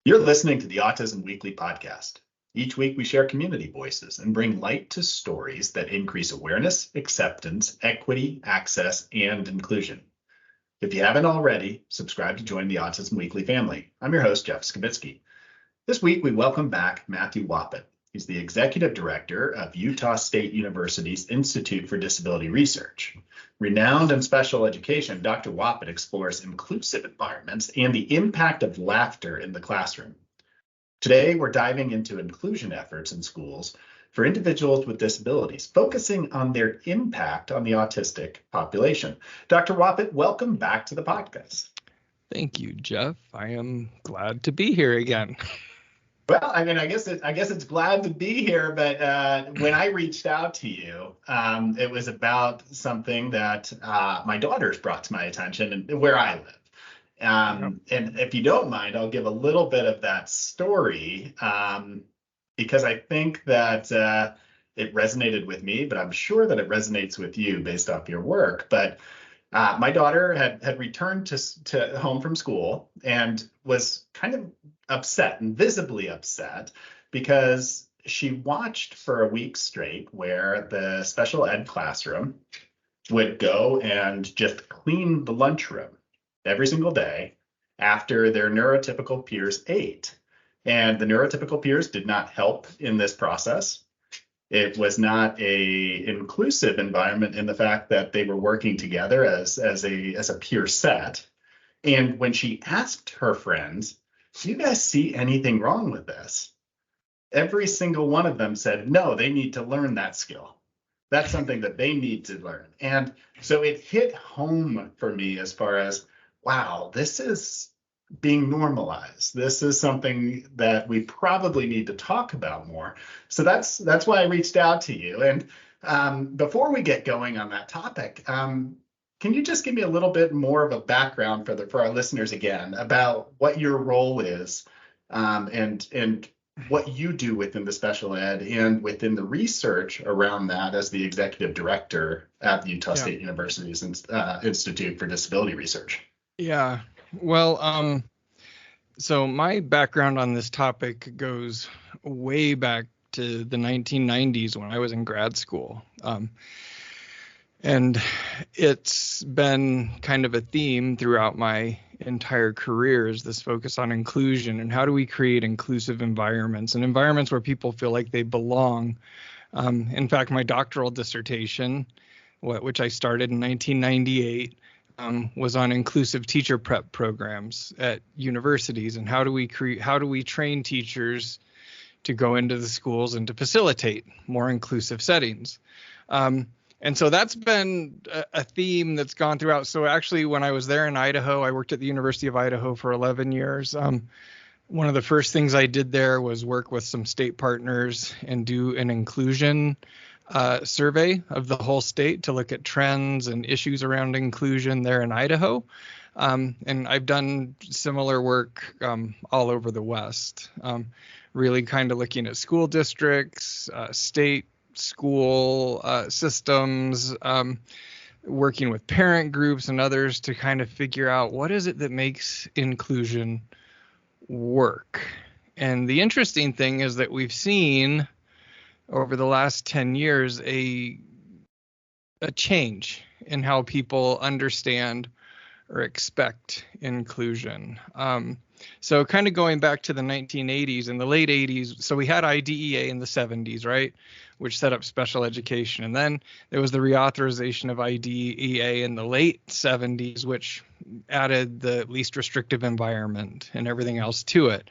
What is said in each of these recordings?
You're listening to the Autism Weekly podcast. Each week, we share community voices and bring light to stories that increase awareness, acceptance, equity, access, and inclusion. If you haven't already, subscribe to join the Autism Weekly family. I'm your host, Jeff Skibitsky. This week, we welcome back Matthew Wappett. He's the executive director of Utah State University's Institute for Disability Research. Renowned in special education, Dr. Wappett explores inclusive environments and the impact of laughter in the classroom. Today, we're diving into inclusion efforts in schools for individuals with disabilities, focusing on their impact on the autistic population. Dr. Wappett, welcome back to the podcast. Thank you, Jeff. I am glad to be here again. Well, I guess it's glad to be here, but when I reached out to you, it was about something that my daughters brought to my attention and where I live. And if you don't mind, I'll give a little bit of that story because I think that it resonated with me, but I'm sure that it resonates with you based off your work. But my daughter had returned to home from school and was kind of upset and visibly upset because she watched for a week straight where the special ed classroom would go and just clean the lunchroom every single day after their neurotypical peers ate. And the neurotypical peers did not help in this process. It was not a inclusive environment in the fact that they were working together as a peer set. And when she asked her friends, do you guys see anything wrong with this? Every single one of them said, no, they need to learn that skill. That's something that they need to learn. And so it hit home for me as far as, wow, this is being normalized. This is something that we probably need to talk about more. So that's why I reached out to you. And before we get going on that topic, can you just give me a little bit more of a background for our listeners again about what your role is and what you do within the special ed and within the research around that as the executive director at the Utah State University's Institute for Disability Research? Yeah, well, so my background on this topic goes way back to the 1990s when I was in grad school. And it's been kind of a theme throughout my entire career is this focus on inclusion and how do we create inclusive environments and environments where people feel like they belong. In fact, my doctoral dissertation, which I started in 1998, was on inclusive teacher prep programs at universities and how do we train teachers to go into the schools and to facilitate more inclusive settings. And so that's been a theme that's gone throughout. So actually, when I was there in Idaho, I worked at the University of Idaho for 11 years. One of the first things I did there was work with some state partners and do an inclusion survey of the whole state to look at trends and issues around inclusion there in Idaho. And I've done similar work all over the West, really kind of looking at school districts, state school systems, working with parent groups and others to kind of figure out what is it that makes inclusion work. And the interesting thing is that we've seen over the last 10 years a change in how people understand or expect inclusion. So kind of going back to the 1980s and the late 80s, so we had IDEA in the 70s, right, which set up special education. And then there was the reauthorization of IDEA in the late 70s, which added the least restrictive environment and everything else to it.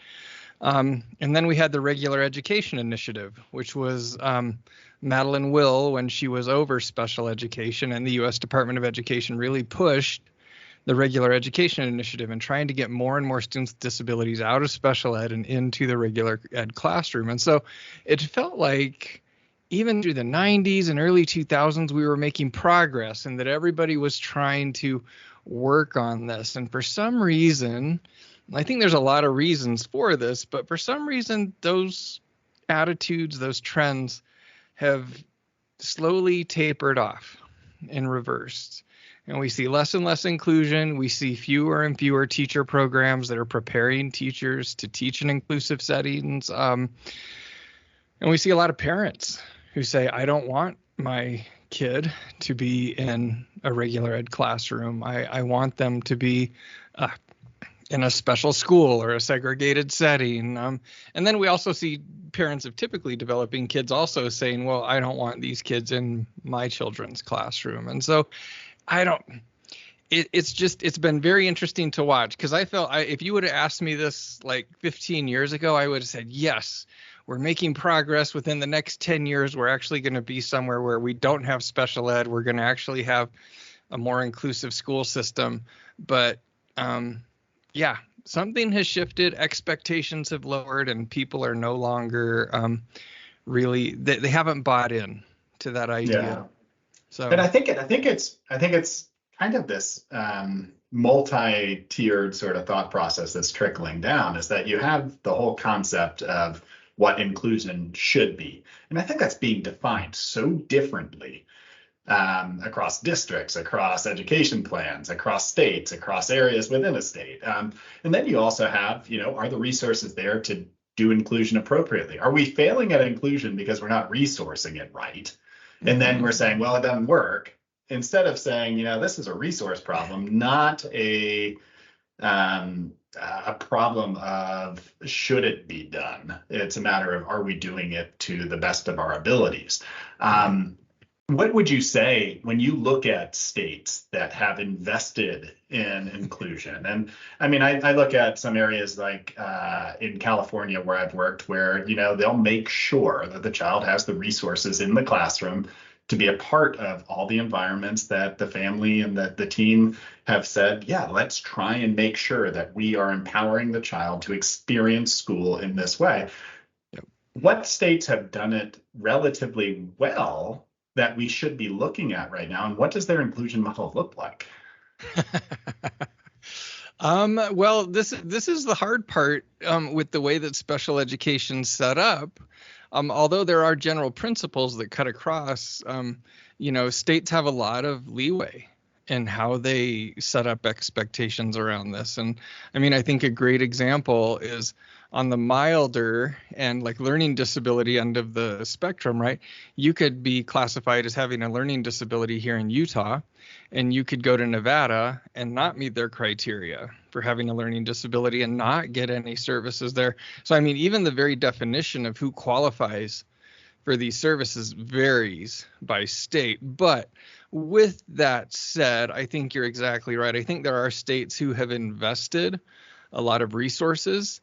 And then we had the Regular Education Initiative, which was Madeline Will, when she was over special education, and the U.S. Department of Education really pushed the Regular Education Initiative and trying to get more and more students with disabilities out of special ed and into the regular ed classroom. And so it felt like even through the 90s and early 2000s, we were making progress and that everybody was trying to work on this. And for some reason, I think there's a lot of reasons for this, but for some reason, those attitudes, those trends have slowly tapered off and reversed. and we see less and less inclusion. We see fewer and fewer teacher programs that are preparing teachers to teach in inclusive settings. And we see a lot of parents who say, I don't want my kid to be in a regular ed classroom. I want them to be in a special school or a segregated setting. And then we also see parents of typically developing kids also saying, well, I don't want these kids in my children's classroom. And so it's been very interesting to watch, because I felt if you would have asked me this like 15 years ago, I would have said, yes, we're making progress. Within the next 10 years, we're actually going to be somewhere where we don't have special ed. We're going to actually have a more inclusive school system. But yeah, something has shifted. Expectations have lowered, and people are no longer really, they haven't bought in to that idea. Yeah. So, and I think it's kind of this multi-tiered sort of thought process that's trickling down, is that you have the whole concept of what inclusion should be. And I think that's being defined so differently across districts, across education plans, across states, across areas within a state. And then you also have, are the resources there to do inclusion appropriately? Are we failing at inclusion because we're not resourcing it right? And then we're saying, well, it doesn't work. Instead of saying, this is a resource problem, not a problem of should it be done. It's a matter of, are we doing it to the best of our abilities? What would you say when you look at states that have invested in inclusion? And I mean, I look at some areas like in California where I've worked, where, they'll make sure that the child has the resources in the classroom to be a part of all the environments that the family and the team have said, yeah, let's try and make sure that we are empowering the child to experience school in this way. Yep. What states have done it relatively well that we should be looking at right now, and what does their inclusion model look like? Well, this is the hard part with the way that special education's set up. Although there are general principles that cut across, states have a lot of leeway in how they set up expectations around this. And I mean, I think a great example is on the milder and like learning disability end of the spectrum, right? You could be classified as having a learning disability here in Utah, and you could go to Nevada and not meet their criteria for having a learning disability and not get any services there. So, I mean, even the very definition of who qualifies for these services varies by state. But with that said, I think you're exactly right. I think there are states who have invested a lot of resources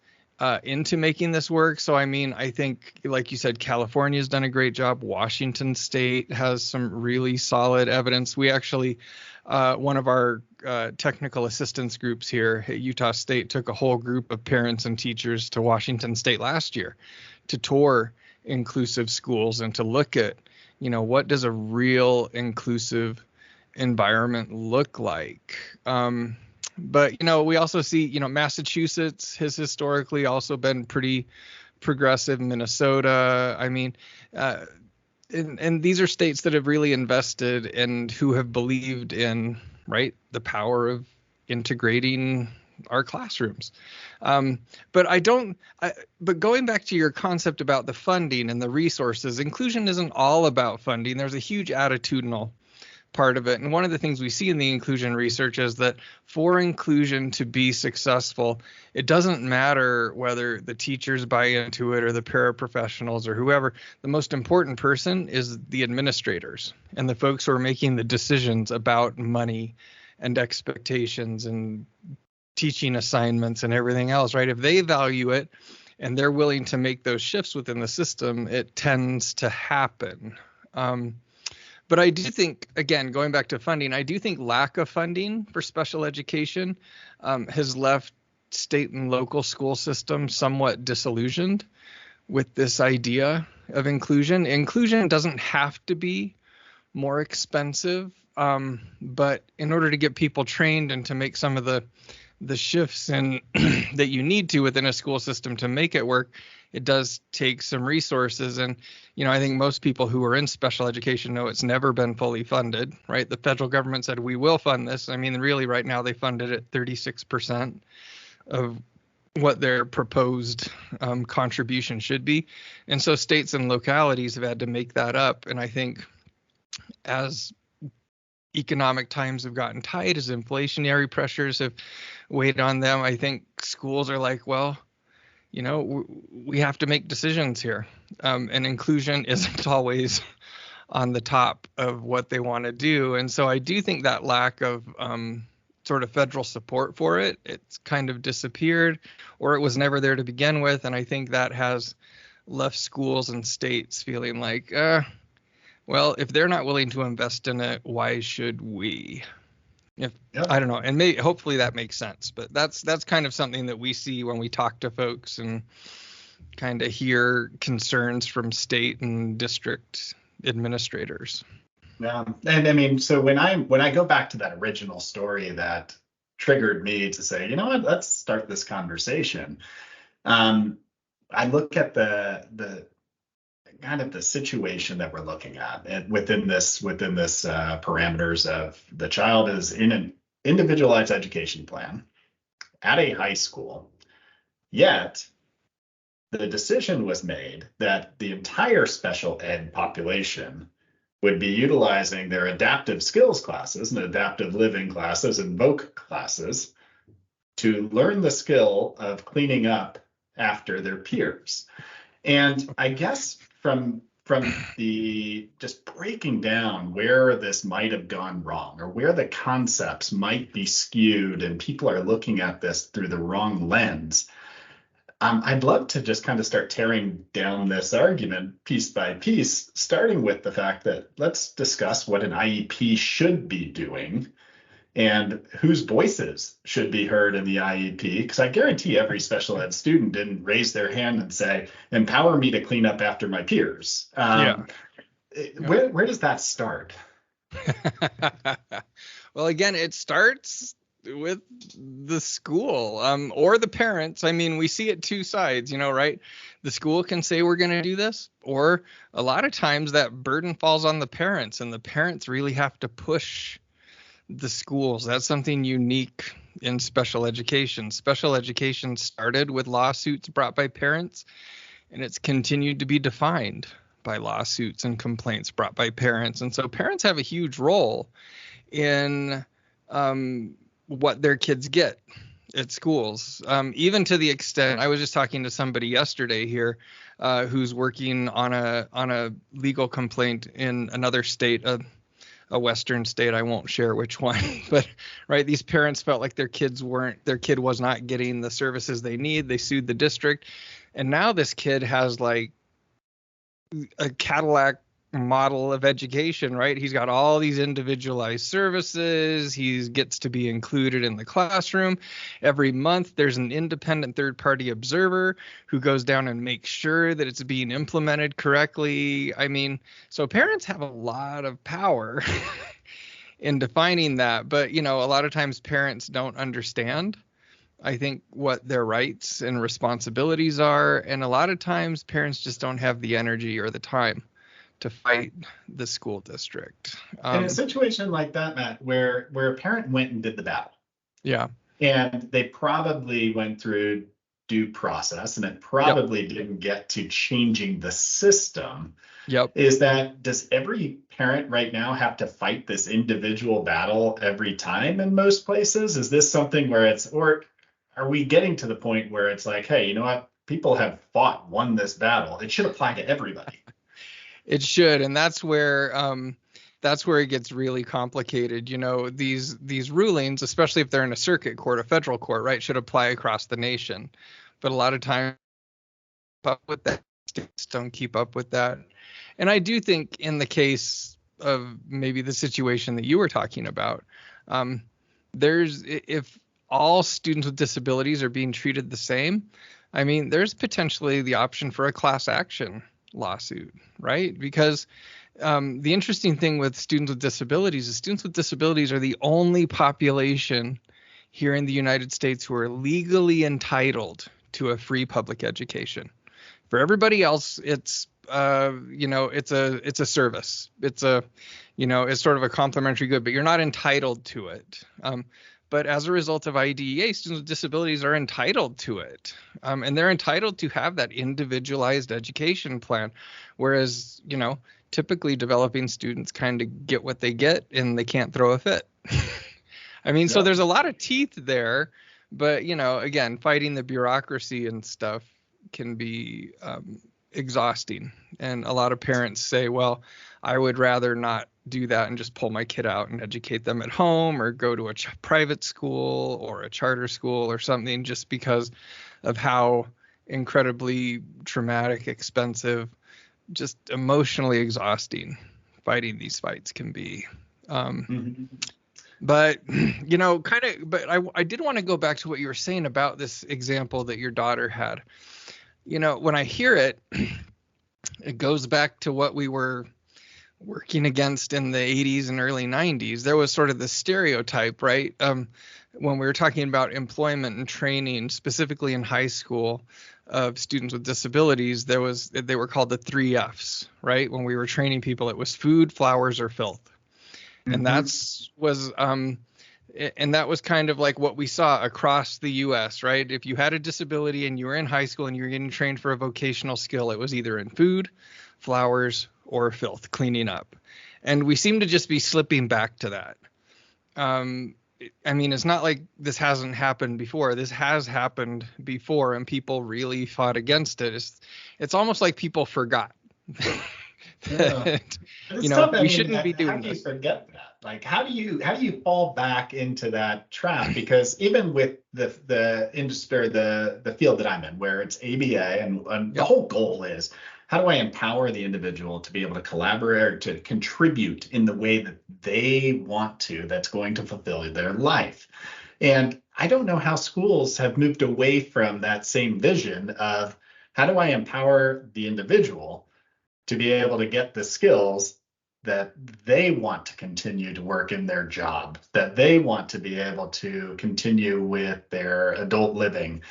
into making this work. So, I mean, I think, like you said, California's done a great job. Washington State has some really solid evidence. We actually, one of our technical assistance groups here at Utah State took a whole group of parents and teachers to Washington State last year to tour inclusive schools and to look at, what does a real inclusive environment look like? But, we also see, Massachusetts has historically also been pretty progressive. Minnesota, I mean, and these are states that have really invested and who have believed in, right, the power of integrating our classrooms. But going back to your concept about the funding and the resources, inclusion isn't all about funding. There's a huge attitudinal part of it. And one of the things we see in the inclusion research is that for inclusion to be successful, it doesn't matter whether the teachers buy into it or the paraprofessionals or whoever. The most important person is the administrators and the folks who are making the decisions about money and expectations and teaching assignments and everything else, right? If they value it and they're willing to make those shifts within the system, it tends to happen. But I do think, again, going back to funding, I do think lack of funding for special education has left state and local school systems somewhat disillusioned with this idea of inclusion. Inclusion doesn't have to be more expensive But in order to get people trained and to make some of the shifts and that you need to within a school system to make it work, it does take some resources. And, I think most people who are in special education know it's never been fully funded, right? The federal government said, we will fund this. I mean, really right now they fund it at 36% of what their proposed contribution should be. And so states and localities have had to make that up. And I think as economic times have gotten tight, as inflationary pressures have weighed on them, I think schools are like, well, we have to make decisions here. And inclusion isn't always on the top of what they want to do. And so I do think that lack of sort of federal support for it's kind of disappeared, or it was never there to begin with. And I think that has left schools and states feeling like, well, if they're not willing to invest in it, why should we? I don't know. And hopefully that makes sense. But that's kind of something that we see when we talk to folks and kind of hear concerns from state and district administrators. Yeah. And I mean, so when I go back to that original story that triggered me to say, you know what, let's start this conversation. I look at the kind of the situation that we're looking at, and within this parameters of the child is in an individualized education plan at a high school, yet the decision was made that the entire special ed population would be utilizing their adaptive skills classes and adaptive living classes and voc classes to learn the skill of cleaning up after their peers. And I guess from the just breaking down where this might have gone wrong, or where the concepts might be skewed and people are looking at this through the wrong lens, I'd love to just kind of start tearing down this argument piece by piece, starting with the fact that let's discuss what an IEP should be doing and whose voices should be heard in the IEP. Because I guarantee every special ed student didn't raise their hand and say, empower me to clean up after my peers. Where does that start? Well, again, it starts with the school or the parents. I mean, we see it two sides, right? The school can say we're going to do this, or a lot of times that burden falls on the parents, and the parents really have to push the schools. That's something unique in special education. Special education started with lawsuits brought by parents, and it's continued to be defined by lawsuits and complaints brought by parents. And so parents have a huge role in what their kids get at schools, even to the extent I was just talking to somebody yesterday here who's working on a legal complaint in another state, a Western state. I won't share which one, but right, these parents felt like their kid was not getting the services they need. They sued the district, and now this kid has like a Cadillac model of education, right? He's got all these individualized services. He gets to be included in the classroom. Every month, there's an independent third-party observer who goes down and makes sure that it's being implemented correctly. I mean, so parents have a lot of power in defining that, but, a lot of times parents don't understand, I think, what their rights and responsibilities are. And a lot of times parents just don't have the energy or the time to fight the school district. In a situation like that, Matt, where a parent went and did the battle. Yeah. And they probably went through due process, and it probably didn't get to changing the system. Yep. Does every parent right now have to fight this individual battle every time in most places? Is this something where or are we getting to the point where it's like, hey, you know what? People have won this battle. It should apply to everybody. It should, and that's where it gets really complicated. These rulings, especially if they're in a circuit court, a federal court, right, should apply across the nation. But a lot of times, states don't keep up with that. And I do think in the case of maybe the situation that you were talking about, if all students with disabilities are being treated the same, I mean, there's potentially the option for a class action lawsuit, right? Because The interesting thing with students with disabilities is students with disabilities are the only population here in the United States who are legally entitled to a free public education. For everybody else, it's it's a service. It's sort of a complimentary good, but you're not entitled to it. But as a result of IDEA, students with disabilities are entitled to it. And they're entitled to have that individualized education plan. Whereas, typically developing students kind of get what they get and they can't throw a fit. I mean, so there's a lot of teeth there, but, again, fighting the bureaucracy and stuff can be exhausting. And a lot of parents say, well, I would rather not do that and just pull my kid out and educate them at home or go to a private school or a charter school or something, just because of how incredibly traumatic, expensive, just emotionally exhausting fighting these fights can be. But, I did want to go back to what you were saying about this example that your daughter had. When I hear it, it goes back to what we were working against in the 80s and early 90s. There was sort of the stereotype, right? When we were talking about employment and training, specifically in high school, of students with disabilities, they were called the 3 Fs, right? When we were training people, it was food, flowers, or filth. And that was kind of like what we saw across the U.S., right? If you had a disability and you were in high school and you were getting trained for a vocational skill, it was either in food, flowers, or filth, cleaning up. And we seem to just be slipping back to that. It's not like this hasn't happened before. This has happened before, and people really fought against it. It's almost like people forgot. We shouldn't be doing this. How do you forget that? Like, how do you fall back into that trap? Because even with the industry, the field that I'm in, where it's ABA, and the whole goal is, how do I empower the individual to be able to collaborate or to contribute in the way that they want to, that's going to fulfill their life? And I don't know how schools have moved away from that same vision of, how do I empower the individual to be able to get the skills that they want to continue to work in their job, that they want to be able to continue with their adult living.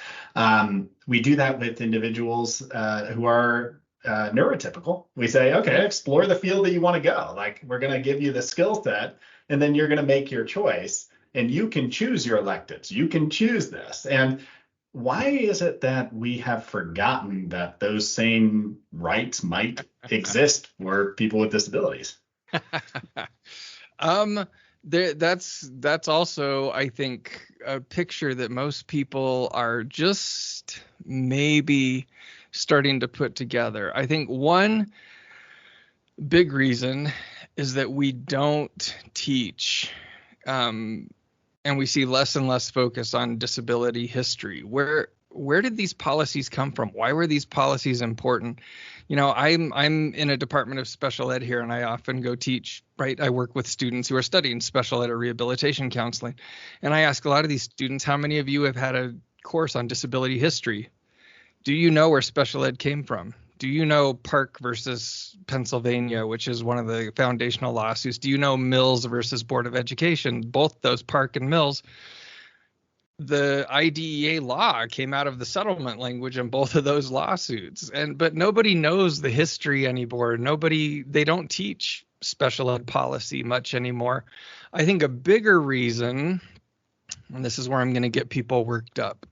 We do that with individuals who are neurotypical. We say, okay, explore the field that you want to go. Like, we're going to give you the skill set, and then you're going to make your choice, and you can choose your electives. You can choose this. And why is it that we have forgotten that those same rights might exist for people with disabilities? That's also, I think, a picture that most people are just maybe starting to put together. I think one big reason is that we don't teach, and we see less and less focus on disability history. Where did these policies come from? Why were these policies important? I'm in a department of special ed here, and I often go teach, right? I work with students who are studying special ed or rehabilitation counseling. And I ask a lot of these students, how many of you have had a course on disability history? Do you know where special ed came from? Do you know Park versus Pennsylvania, which is one of the foundational lawsuits? Do you know Mills versus Board of Education? Both those, Park and Mills, the IDEA law came out of the settlement language in both of those lawsuits. But nobody knows the history anymore. They don't teach special ed policy much anymore. I think a bigger reason, and this is where I'm going to get people worked up.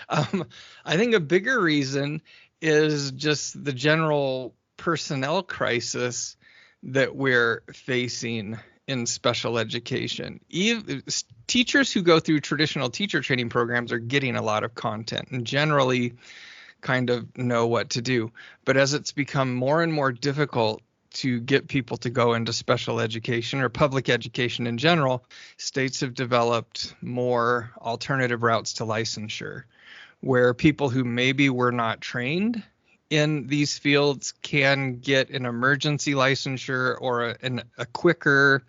I think a bigger reason is just the general personnel crisis that we're facing in special education. Teachers who go through traditional teacher training programs are getting a lot of content and generally kind of know what to do. But as it's become more and more difficult to get people to go into special education or public education in general, states have developed more alternative routes to licensure, where people who maybe were not trained in these fields can get an emergency licensure or a quicker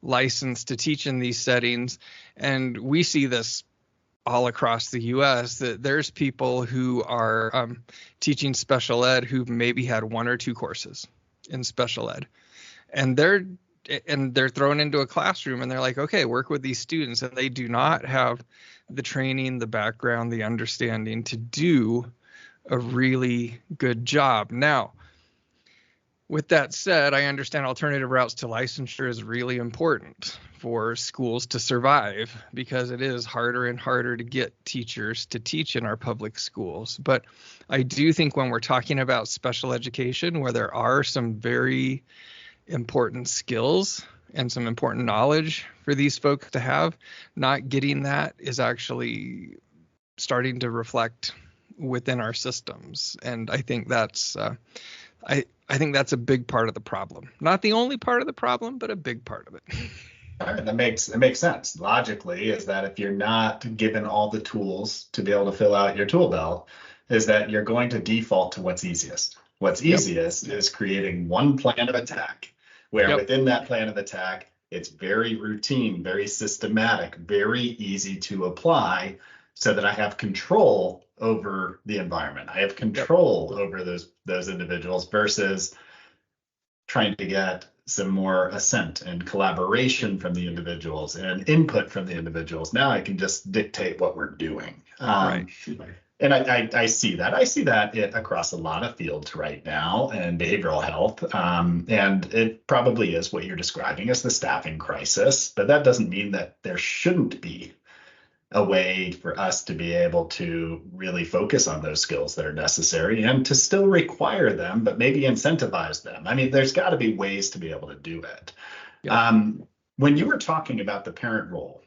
license to teach in these settings. And we see this all across the U.S. that there's people who are teaching special ed who've maybe had 1 or 2 courses in special ed, and they're thrown into a classroom and they're like, okay, work with these students, and they do not have the training, the background, the understanding to do a really good job. Now, with that said, I understand alternative routes to licensure is really important for schools to survive, because it is harder and harder to get teachers to teach in our public schools. But I do think when we're talking about special education, where there are some very important skills and some important knowledge for these folks to have, not getting that is actually starting to reflect within our systems. And I think that's I think that's a big part of the problem. Not the only part of the problem, but a big part of it. All right, that makes sense. Logically, is that if you're not given all the tools to be able to fill out your tool belt, is that you're going to default to what's easiest. What's easiest is creating one plan of attack, where within that plan of attack, it's very routine, very systematic, very easy to apply, so that I have control over the environment. I have control over those individuals, versus trying to get some more assent and collaboration from the individuals and input from the individuals. Now I can just dictate what we're doing. Right. And I see that. I see that across a lot of fields right now in behavioral health. And it probably is what you're describing as the staffing crisis. But that doesn't mean that there shouldn't be a way for us to be able to really focus on those skills that are necessary, and to still require them, but maybe incentivize them. I mean, there's got to be ways to be able to do it. When you were talking about the parent role,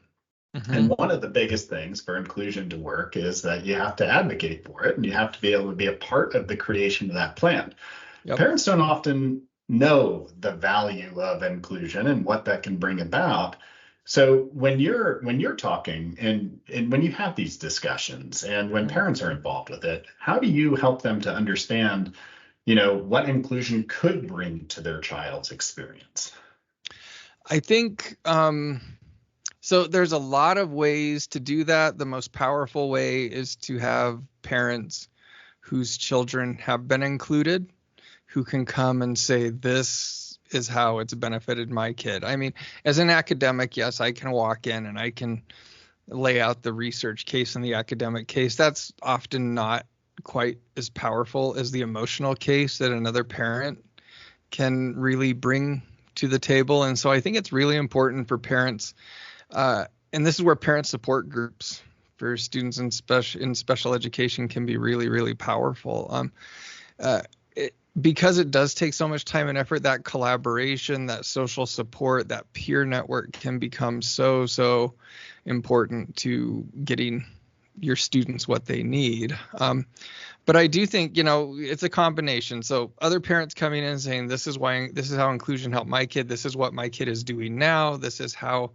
and one of the biggest things for inclusion to work is that you have to advocate for it, and you have to be able to be a part of the creation of that plan. Parents don't often know the value of inclusion and what that can bring about. So when you're talking and when you have these discussions, and when parents are involved with it, how do you help them to understand, what inclusion could bring to their child's experience? I think so there's a lot of ways to do that. The most powerful way is to have parents whose children have been included, who can come and say, this is how it's benefited my kid. I mean, as an academic, yes, I can walk in and I can lay out the research case and the academic case. That's often not quite as powerful as the emotional case that another parent can really bring to the table. And so I think it's really important for parents, and this is where parent support groups for students in special education can be really, really powerful. Because it does take so much time and effort, that collaboration, that social support, that peer network can become so important to getting your students what they need. But I do think, it's a combination. So other parents coming in and saying, this is how inclusion helped my kid. This is what my kid is doing now. This is how,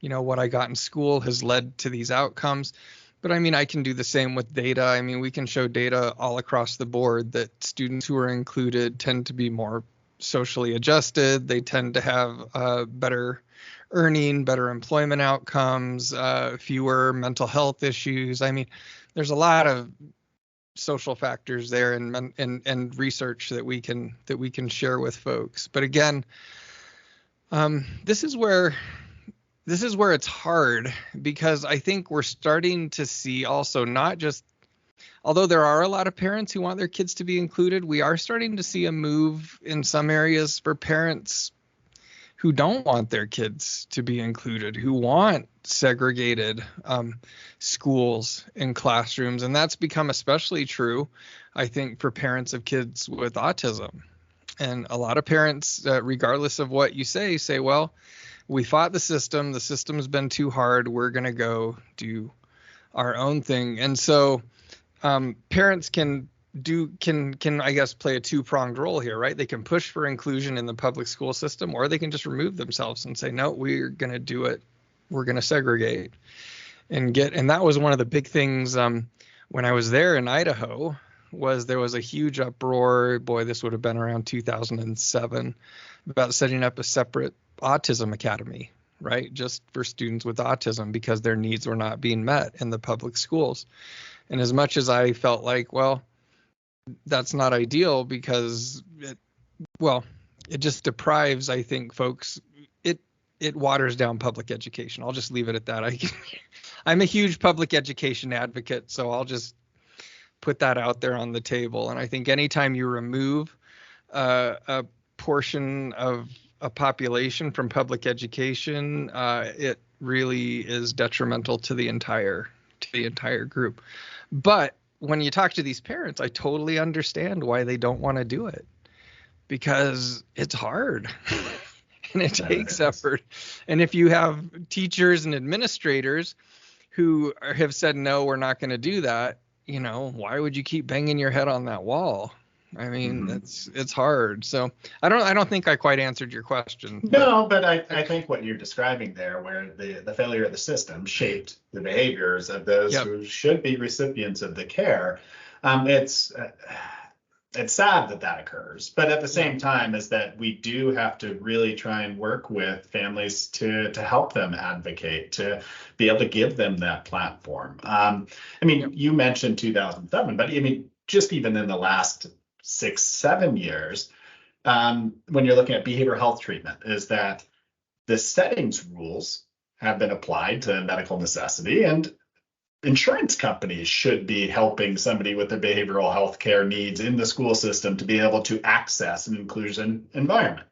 what I got in school has led to these outcomes. But I mean, I can do the same with data. I mean, we can show data all across the board that students who are included tend to be more socially adjusted. They tend to have better earning, better employment outcomes, fewer mental health issues. I mean, there's a lot of social factors there and research that we can share with folks. But again, this is where it's hard, because I think we're starting to see also, not just, although there are a lot of parents who want their kids to be included, we are starting to see a move in some areas for parents who don't want their kids to be included, who want segregated schools and classrooms. And that's become especially true, I think, for parents of kids with autism. And a lot of parents, regardless of what you say, well, we fought the system's been too hard, we're going to go do our own thing. And so parents can I guess play a two-pronged role here, right? They can push for inclusion in the public school system, or they can just remove themselves and say, no, we're going to do it. We're going to segregate and that was one of the big things when I was there in Idaho, was there was a huge uproar. Boy, this would have been around 2007, about setting up a separate autism academy right? Just for students with autism because their needs were not being met in the public schools. And as much as I felt like, well, that's not ideal because it just deprives, I think, folks, it waters down public education. I'll just leave it at that. I'm a huge public education advocate, so I'll just put that out there on the table. And I think anytime you remove a portion of a population from public education, it really is detrimental to the entire group. But when you talk to these parents, I totally understand why they don't want to do it, because it's hard and it takes effort. And if you have teachers and administrators who have said, no, we're not going to do that, why would you keep banging your head on that wall? I mean, it's hard. So I don't think I quite answered your question. No, but I think what you're describing there, where the failure of the system shaped the behaviors of those who should be recipients of the care, it's sad that occurs. But at the same time is that we do have to really try and work with families to help them advocate, to be able to give them that platform. You mentioned 2007, but just even in the last 6-7 years, when you're looking at behavioral health treatment, is that the settings rules have been applied to medical necessity, and insurance companies should be helping somebody with their behavioral health care needs in the school system to be able to access an inclusion environment.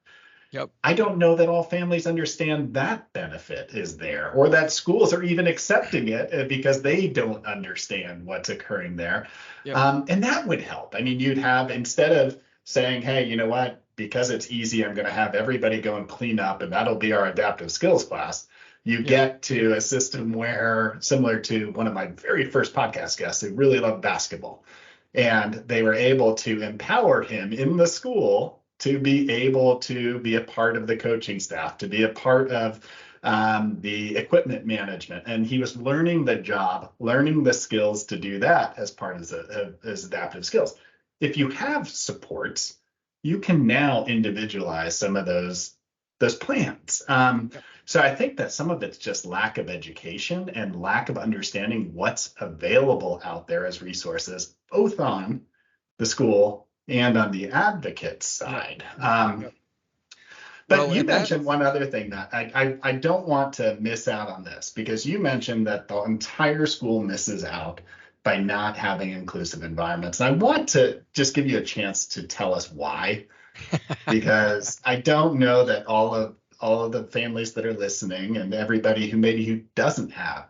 Yep. I don't know that all families understand that benefit is there, or that schools are even accepting it because they don't understand what's occurring there. Yep. And that would help. You'd have, instead of saying, hey, you know what, because it's easy, I'm going to have everybody go and clean up and that'll be our adaptive skills class. You get to a system where, similar to one of my very first podcast guests who really loved basketball, and they were able to empower him in the school to be able to be a part of the coaching staff, to be a part of the equipment management. And he was learning the job, learning the skills to do that as part of his adaptive skills. If you have supports, you can now individualize some of those plans. So I think that some of it's just lack of education and lack of understanding what's available out there as resources, both on the school and on the advocate side. But you mentioned one other thing that I don't want to miss out on this, because you mentioned that the entire school misses out by not having inclusive environments. And I want to just give you a chance to tell us why, because I don't know that all of the families that are listening and everybody who doesn't have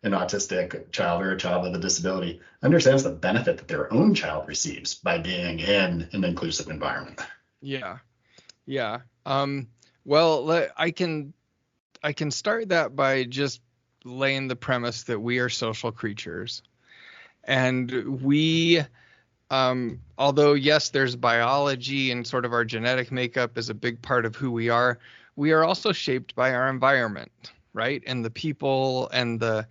an autistic child or a child with a disability understands the benefit that their own child receives by being in an inclusive environment. Yeah. Well, I can start that by just laying the premise that we are social creatures, and we, although yes, there's biology and sort of our genetic makeup is a big part of who we are also shaped by our environment, right? And the people and the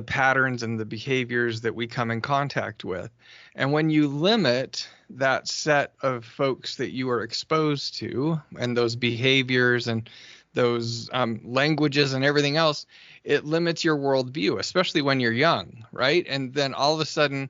patterns and the behaviors that we come in contact with. And when you limit that set of folks that you are exposed to and those behaviors and those languages and everything else, it limits your worldview, especially when you're young, right? And then all of a sudden,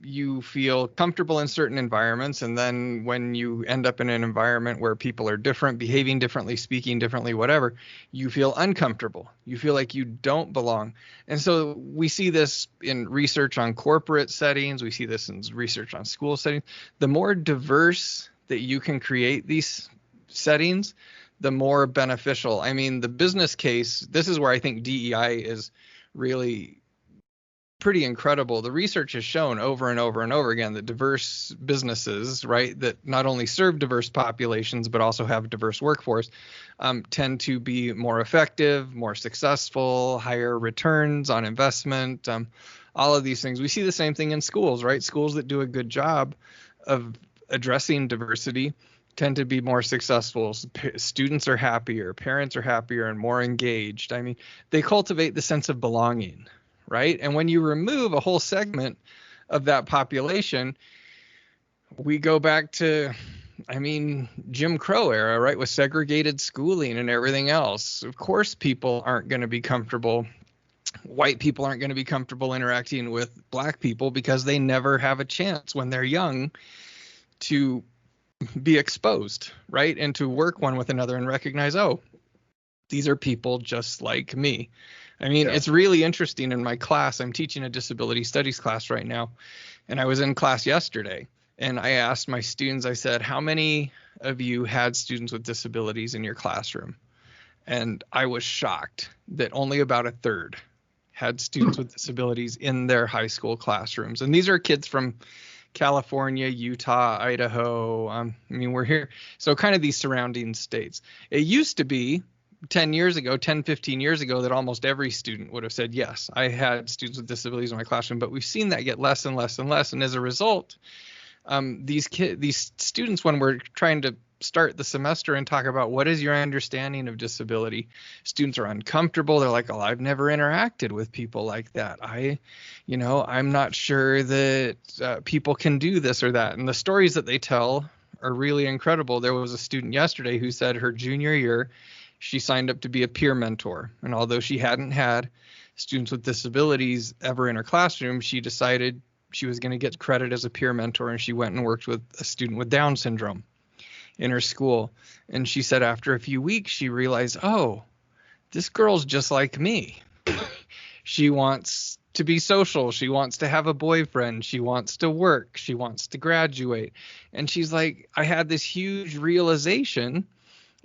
you feel comfortable in certain environments, and then when you end up in an environment where people are different, behaving differently, speaking differently, whatever, you feel uncomfortable. You feel like you don't belong. And so we see this in research on corporate settings. We see this in research on school settings. The more diverse that you can create these settings, the more beneficial. The business case, this is where I think DEI is really pretty incredible. The research has shown over and over and over again that diverse businesses, right, that not only serve diverse populations but also have diverse workforce, tend to be more effective, more successful, higher returns on investment, all of these things. We see the same thing in schools, right? Schools that do a good job of addressing diversity tend to be more successful. Students are happier, parents are happier and more engaged. They cultivate the sense of belonging, right? And when you remove a whole segment of that population, we go back to I mean, Jim Crow era, right, with segregated schooling and everything else. Of course, people aren't going to be comfortable. White people aren't going to be comfortable interacting with black people because they never have a chance when they're young to be exposed, right? And to work one with another and recognize, oh, these are people just like me. I mean, It's really interesting in my class. I'm teaching a disability studies class right now. And I was in class yesterday and I asked my students, I said, how many of you had students with disabilities in your classroom? And I was shocked that only about a third had students with disabilities in their high school classrooms. And these are kids from California, Utah, Idaho. I mean, we're here. So kind of these surrounding states. It used to be 10, 15 years ago, that almost every student would have said, yes, I had students with disabilities in my classroom, but we've seen that get less and less and less. And as a result, these students, when we're trying to start the semester and talk about what is your understanding of disability, students are uncomfortable. They're like, oh, I've never interacted with people like that. I'm not sure that people can do this or that. And the stories that they tell are really incredible. There was a student yesterday who said her junior year, she signed up to be a peer mentor. And although she hadn't had students with disabilities ever in her classroom, she decided she was going to get credit as a peer mentor. And she went and worked with a student with Down syndrome in her school. And she said after a few weeks, she realized, oh, this girl's just like me. She wants to be social. She wants to have a boyfriend. She wants to work. She wants to graduate. And she's like, I had this huge realization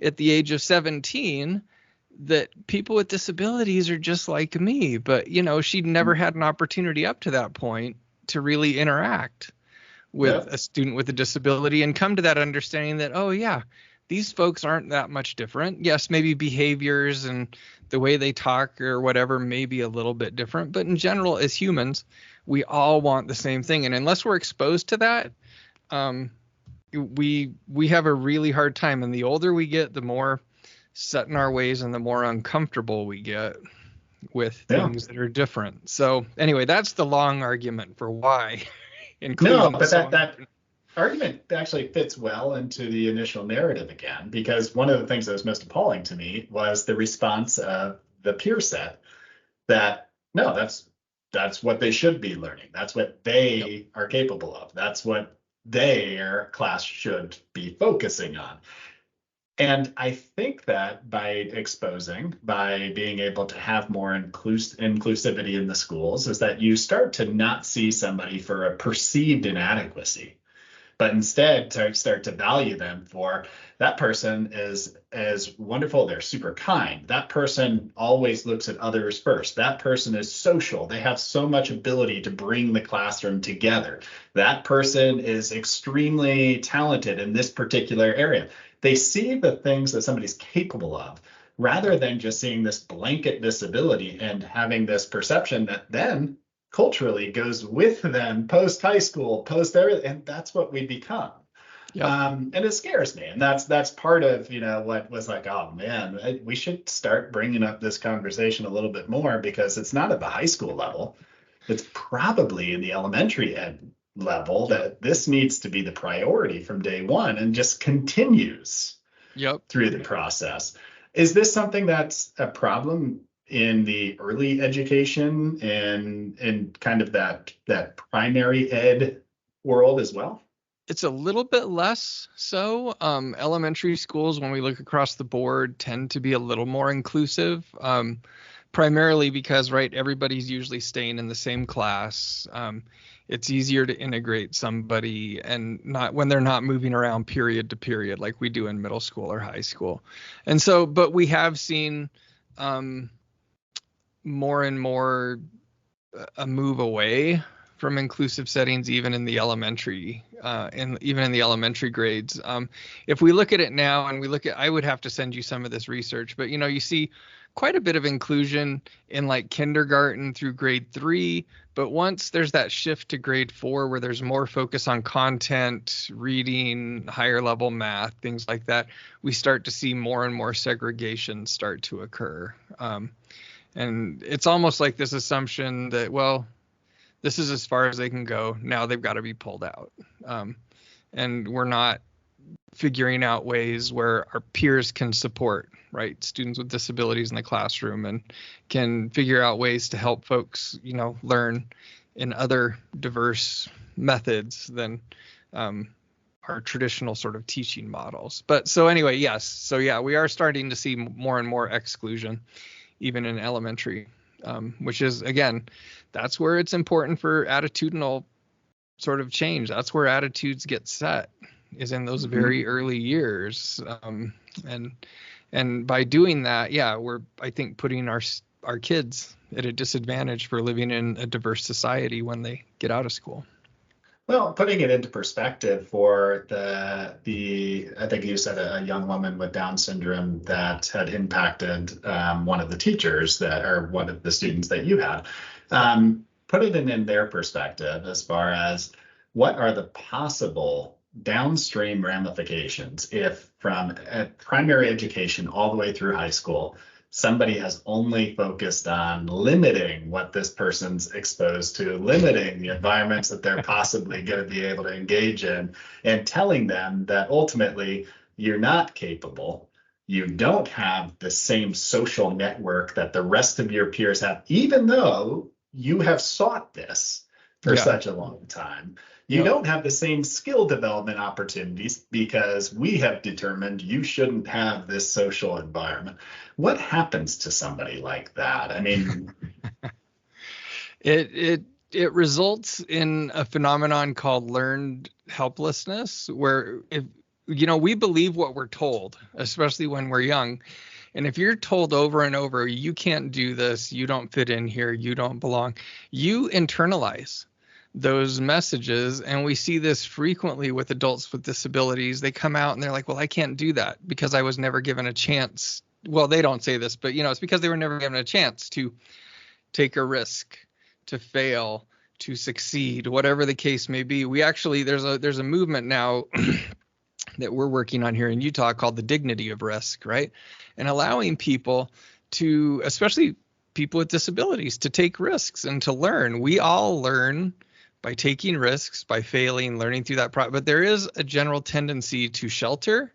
at the age of 17 that people with disabilities are just like me. But, she'd never had an opportunity up to that point to really interact with a student with a disability and come to that understanding that, oh, yeah, these folks aren't that much different. Yes, maybe behaviors and the way they talk or whatever may be a little bit different. But in general, as humans, we all want the same thing. And unless we're exposed to that, we have a really hard time. And the older we get, the more set in our ways and the more uncomfortable we get with things that are different. So anyway, that's the long argument for why. No, but that argument actually fits well into the initial narrative again, because one of the things that was most appalling to me was the response of the peer set that, no, that's what they should be learning. That's what they are capable of. That's what their class should be focusing on. And I think that by being able to have more inclusivity in the schools, is that you start to not see somebody for a perceived inadequacy, but instead to start to value them for that person is wonderful. They're super kind. That person always looks at others first. That person is social. They have so much ability to bring the classroom together. That person is extremely talented in this particular area. They see the things that somebody's capable of rather than just seeing this blanket disability and having this perception that then culturally goes with them post high school, post everything, and that's what we become. And it scares me. And that's part of, what was like, oh man, we should start bringing up this conversation a little bit more, because it's not at the high school level. It's probably in the elementary ed level that this needs to be the priority from day one and just continues through the process. Is this something that's a problem in the early education and kind of that primary ed world as well? It's a little bit less so. Elementary schools, when we look across the board, tend to be a little more inclusive, primarily because, everybody's usually staying in the same class. It's easier to integrate somebody and not when they're not moving around period to period like we do in middle school or high school. And so, but we have seen more and more a move away from inclusive settings, even in the elementary, even in the elementary grades. If we look at it now and I would have to send you some of this research, but you see quite a bit of inclusion in like kindergarten through grade 3. But once there's that shift to grade 4, where there's more focus on content, reading, higher level math, things like that, we start to see more and more segregation start to occur. And it's almost like this assumption that, well, this is as far as they can go. Now they've got to be pulled out. And we're not figuring out ways where our peers can support, right, students with disabilities in the classroom, and can figure out ways to help folks, learn in other diverse methods than our traditional sort of teaching models. But so anyway, yes. So yeah, we are starting to see more and more exclusion, even in elementary, which is, again, that's where it's important for attitudinal sort of change. That's where attitudes get set, is in those very early years. And by doing that, yeah, we're, I think, putting our kids at a disadvantage for living in a diverse society when they get out of school. Well, putting it into perspective for the I think you said a young woman with Down syndrome that had impacted one of the teachers or one of the students that you had. Put it in their perspective as far as what are the possible downstream ramifications if from primary education all the way through high school, somebody has only focused on limiting what this person's exposed to, limiting the environments that they're possibly going to be able to engage in, and telling them that ultimately you're not capable. You don't have the same social network that the rest of your peers have, even though you have sought this for such a long time. You don't have the same skill development opportunities because we have determined you shouldn't have this social environment. What happens to somebody like that? I mean, it results in a phenomenon called learned helplessness, where we believe what we're told, especially when we're young. And if you're told over and over, you can't do this, you don't fit in here, you don't belong, you internalize those messages. And we see this frequently with adults with disabilities. They come out and they're like, well, I can't do that because I was never given a chance. Well, they don't say this, but it's because they were never given a chance to take a risk, to fail, to succeed, whatever the case may be. We actually, there's a movement now that we're working on here in Utah called the dignity of risk, right? And allowing people to, especially people with disabilities, to take risks and to learn. We all learn by taking risks, by failing, learning through that process. But there is a general tendency to shelter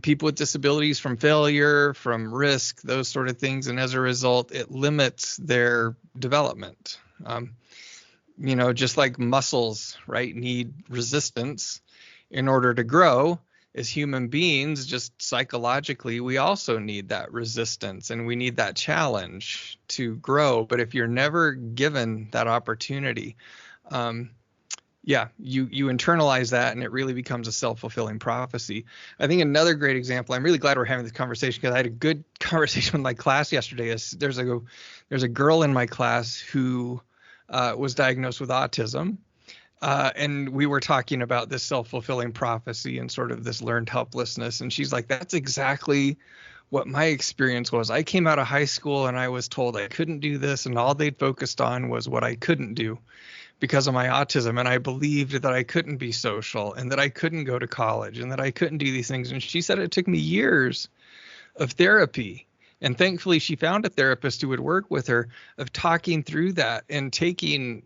people with disabilities from failure, from risk, those sort of things. And as a result, it limits their development. Just like muscles, right, need resistance in order to grow. As human beings, just psychologically, we also need that resistance and we need that challenge to grow. But if you're never given that opportunity, you internalize that and it really becomes a self-fulfilling prophecy. I think another great example, I'm really glad we're having this conversation because I had a good conversation with my class yesterday. There's a girl in my class who was diagnosed with autism. And we were talking about this self-fulfilling prophecy and sort of this learned helplessness. And she's like, that's exactly what my experience was. I came out of high school and I was told I couldn't do this. And all they'd focused on was what I couldn't do because of my autism. And I believed that I couldn't be social and that I couldn't go to college and that I couldn't do these things. And she said it took me years of therapy. And thankfully, she found a therapist who would work with her, of talking through that and taking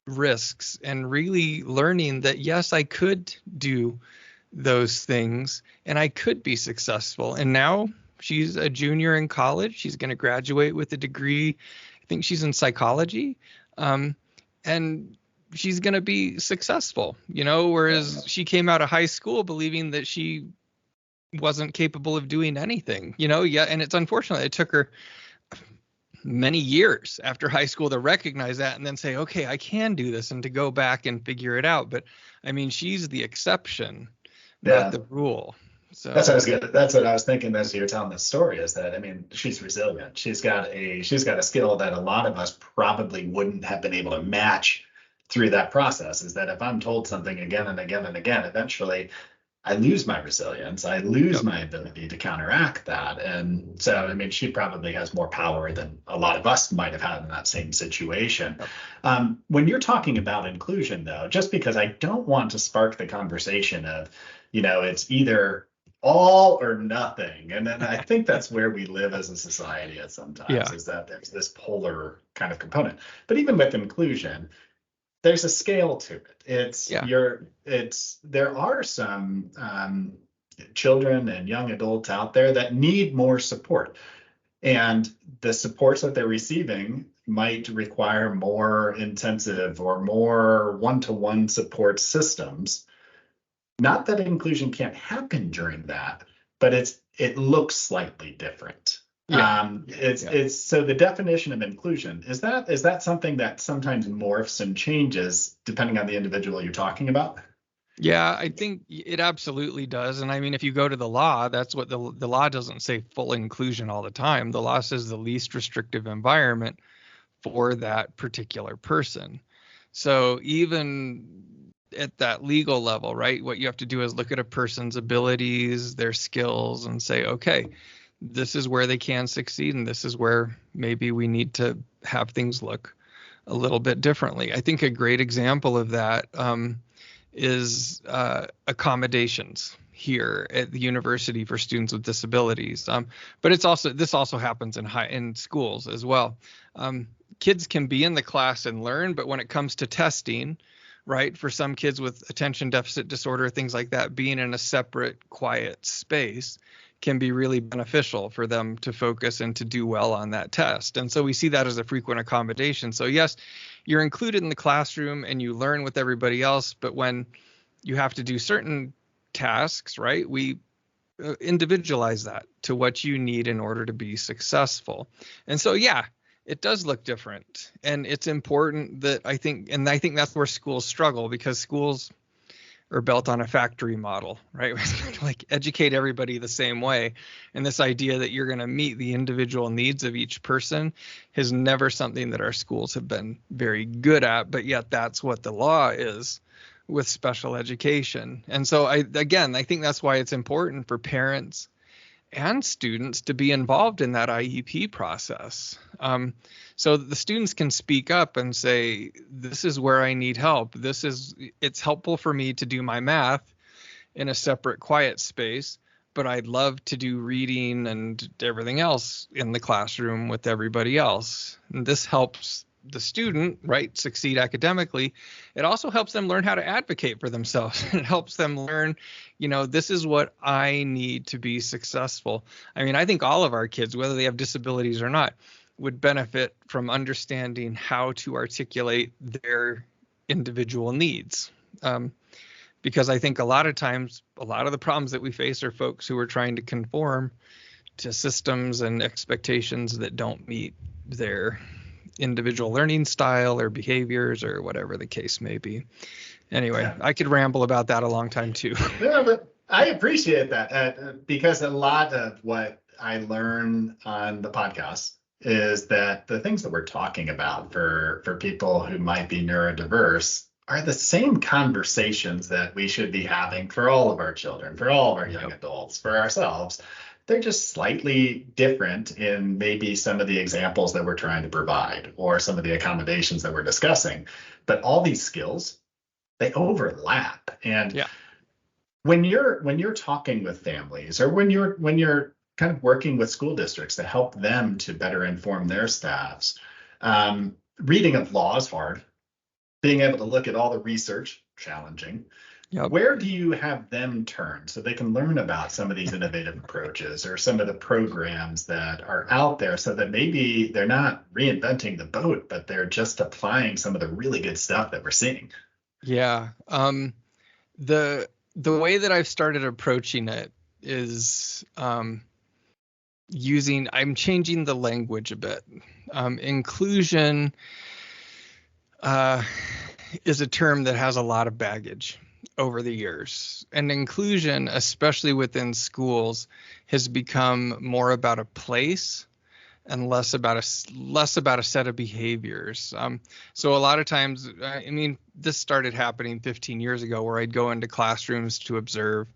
risks and really learning that, yes, I could do those things and I could be successful. And now she's a junior in college. She's going to graduate with a degree. I think she's in psychology. And she's going to be successful, whereas she came out of high school believing that she wasn't capable of doing anything, and it's unfortunate. It took her many years after high school to recognize that and then say, okay, I can do this, and to go back and figure it out. But I mean, she's the exception, not the rule. So that's what I was thinking as you're telling this story, is that, I mean, she's resilient. She's got a skill that a lot of us probably wouldn't have been able to match through that process. Is that if I'm told something again and again and again, eventually I lose my resilience. I lose my ability to counteract that. And so, I mean, she probably has more power than a lot of us might have had in that same situation. When you're talking about inclusion, though, just because I don't want to spark the conversation of, it's either all or nothing. And then I think that's where we live as a society at sometimes, is that there's this polar kind of component. But even with inclusion, there's a scale to it. Yeah. There are some children and young adults out there that need more support. And the supports that they're receiving might require more intensive or more one-to-one support systems. Not that inclusion can't happen during that, but it looks slightly different. Yeah. It's so the definition of inclusion, is that something that sometimes morphs and changes depending on the individual you're talking about? Yeah, I think it absolutely does. And I mean, if you go to the law, that's what the law doesn't say full inclusion all the time. The law says the least restrictive environment for that particular person. So even at that legal level, right, what you have to do is look at a person's abilities, their skills, and say, okay, this is where they can succeed, and this is where maybe we need to have things look a little bit differently. I think a great example of that is accommodations here at the university for students with disabilities. But this also happens in schools as well. Kids can be in the class and learn, but when it comes to testing, right, for some kids with attention deficit disorder, things like that, being in a separate, quiet space can be really beneficial for them to focus and to do well on that test. And so we see that as a frequent accommodation. So yes, you're included in the classroom and you learn with everybody else, but when you have to do certain tasks, right, we individualize that to what you need in order to be successful. And so, yeah, it does look different. And it's important that I think that's where schools struggle, because schools are built on a factory model, right? Like educate everybody the same way. And this idea that you're going to meet the individual needs of each person is never something that our schools have been very good at, but yet that's what the law is with special education. And so I think that's why it's important for parents and students to be involved in that IEP process. So the students can speak up and say, this is where I need help. It's helpful for me to do my math in a separate quiet space, but I'd love to do reading and everything else in the classroom with everybody else. And this helps the student, right, succeed academically. It also helps them learn how to advocate for themselves. It helps them learn, this is what I need to be successful. I mean, I think all of our kids, whether they have disabilities or not, would benefit from understanding how to articulate their individual needs. Because I think a lot of times, a lot of the problems that we face are folks who are trying to conform to systems and expectations that don't meet their individual learning style or behaviors or whatever the case may be. Anyway, yeah. I could ramble about that a long time too. Yeah, but I appreciate that because a lot of what I learn on the podcast is that the things that we're talking about for people who might be neurodiverse are the same conversations that we should be having for all of our children, for all of our young adults, for ourselves. They're just slightly different in maybe some of the examples that we're trying to provide or some of the accommodations that we're discussing. But all these skills, they overlap. And when you're talking with families, or when you're kind of working with school districts to help them to better inform their staffs, reading of law is hard. Being able to look at all the research, challenging. Yep. Where do you have them turn so they can learn about some of these innovative approaches or some of the programs that are out there, so that maybe they're not reinventing the boat, but they're just applying some of the really good stuff that we're seeing? Yeah. The way that I've started approaching it is I'm changing the language a bit. Inclusion is a term that has a lot of baggage over the years, and inclusion, especially within schools, has become more about a place and less about a set of behaviors. So a lot of times, this started happening 15 years ago, where I'd go into classrooms to observe,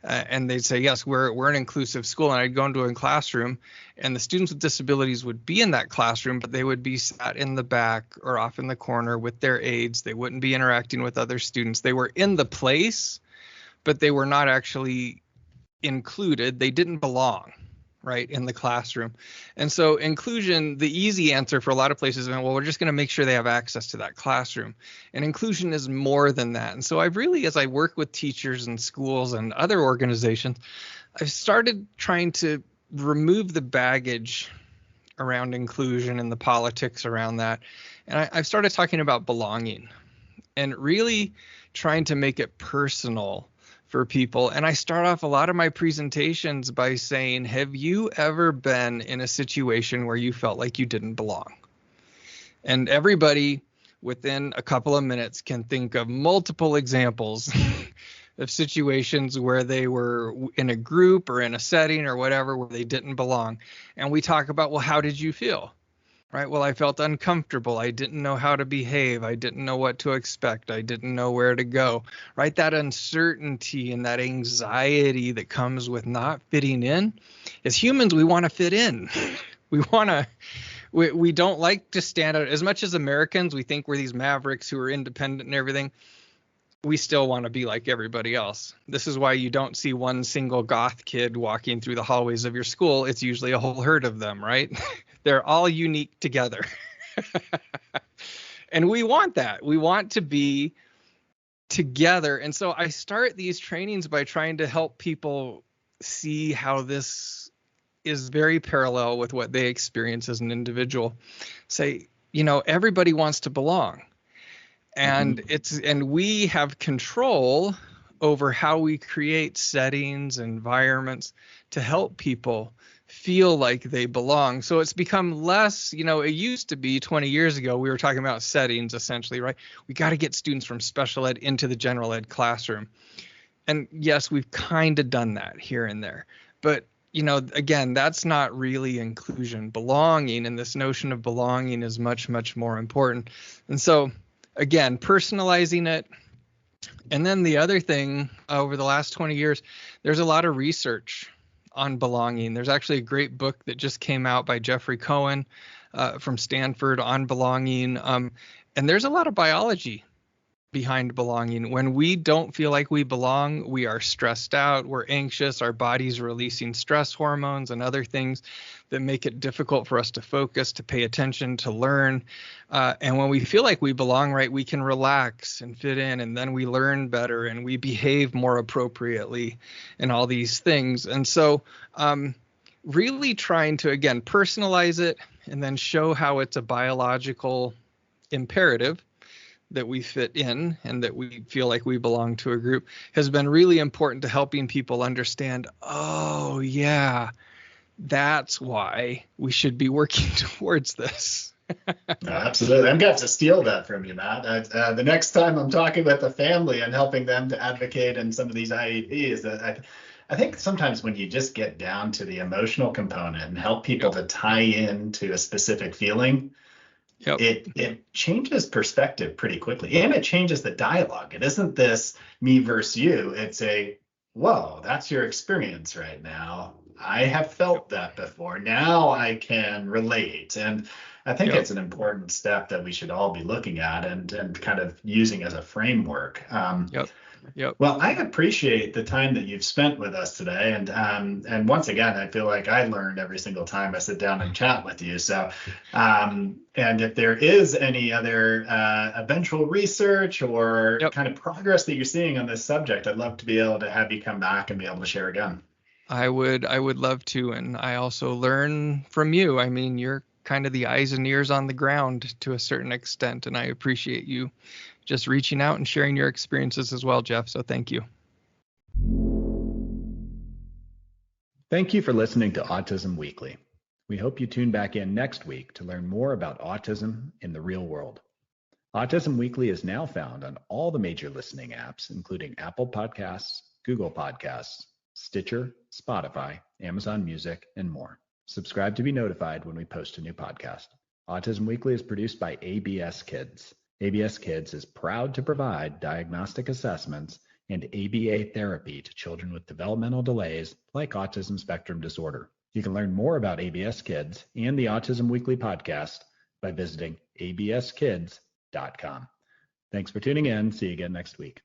and they'd say, yes, we're an inclusive school. And I'd go into a classroom, and the students with disabilities would be in that classroom, but they would be sat in the back or off in the corner with their aides. They wouldn't be interacting with other students. They were in the place, but they were not actually included. They didn't belong. right, in the classroom. And so inclusion, the easy answer for a lot of places, well, we're just going to make sure they have access to that classroom. And inclusion is more than that. And so I've really, as I work with teachers and schools and other organizations, I've started trying to remove the baggage around inclusion and the politics around that. And I've started talking about belonging and really trying to make it personal for people. And I start off a lot of my presentations by saying, have you ever been in a situation where you felt like you didn't belong? And everybody within a couple of minutes can think of multiple examples of situations where they were in a group or in a setting or whatever where they didn't belong. And we talk about, well, how did you feel? Right. Well, I felt uncomfortable. I didn't know how to behave. I didn't know what to expect. I didn't know where to go. Right. That uncertainty and that anxiety that comes with not fitting in. As humans, we want to fit in. We don't like to stand out. As much as Americans, we think we're these mavericks who are independent and everything. We still want to be like everybody else. This is why you don't see one single goth kid walking through the hallways of your school. It's usually a whole herd of them, right? They're all unique together. And we want that. We want to be together. And so I start these trainings by trying to help people see how this is very parallel with what they experience as an individual. Say, everybody wants to belong. And and we have control over how we create settings, environments to help people feel like they belong. So it's become less, it used to be 20 years ago, we were talking about settings essentially, right? We got to get students from special ed into the general ed classroom. And yes, we've kind of done that here and there. But, again, that's not really inclusion. Belonging and this notion of belonging is much, much more important. And so, again, personalizing it. And then the other thing, over the last 20 years, there's a lot of research on belonging. There's actually a great book that just came out by Jeffrey Cohen from Stanford on belonging. And there's a lot of biology behind belonging. When we don't feel like we belong, we are stressed out, we're anxious, our body's releasing stress hormones and other things that make it difficult for us to focus, to pay attention, to learn. And when we feel like we belong, right, we can relax and fit in, and then we learn better and we behave more appropriately and all these things. And so really trying to, again, personalize it and then show how it's a biological imperative that we fit in and that we feel like we belong to a group has been really important to helping people understand, oh, yeah, that's why we should be working towards this. Absolutely. I'm going to have to steal that from you, Matt. The next time I'm talking with the family and helping them to advocate in some of these IEPs, I think sometimes when you just get down to the emotional component and help people to tie in to a specific feeling, it changes perspective pretty quickly, and it changes the dialogue. It isn't this me versus you. It's whoa, that's your experience right now. I have felt that before. Now I can relate. And I think it's an important step that we should all be looking at and kind of using as a framework. Well, I appreciate the time that you've spent with us today. And once again, I feel like I learn every single time I sit down and chat with you. So, and if there is any other eventual research or kind of progress that you're seeing on this subject, I'd love to be able to have you come back and be able to share again. I would love to. And I also learn from you. I mean, you're kind of the eyes and ears on the ground to a certain extent. And I appreciate you just reaching out and sharing your experiences as well, Jeff. So thank you. Thank you for listening to Autism Weekly. We hope you tune back in next week to learn more about autism in the real world. Autism Weekly is now found on all the major listening apps, including Apple Podcasts, Google Podcasts, Stitcher, Spotify, Amazon Music, and more. Subscribe to be notified when we post a new podcast. Autism Weekly is produced by ABS Kids. ABS Kids is proud to provide diagnostic assessments and ABA therapy to children with developmental delays like autism spectrum disorder. You can learn more about ABS Kids and the Autism Weekly podcast by visiting abskids.com. Thanks for tuning in. See you again next week.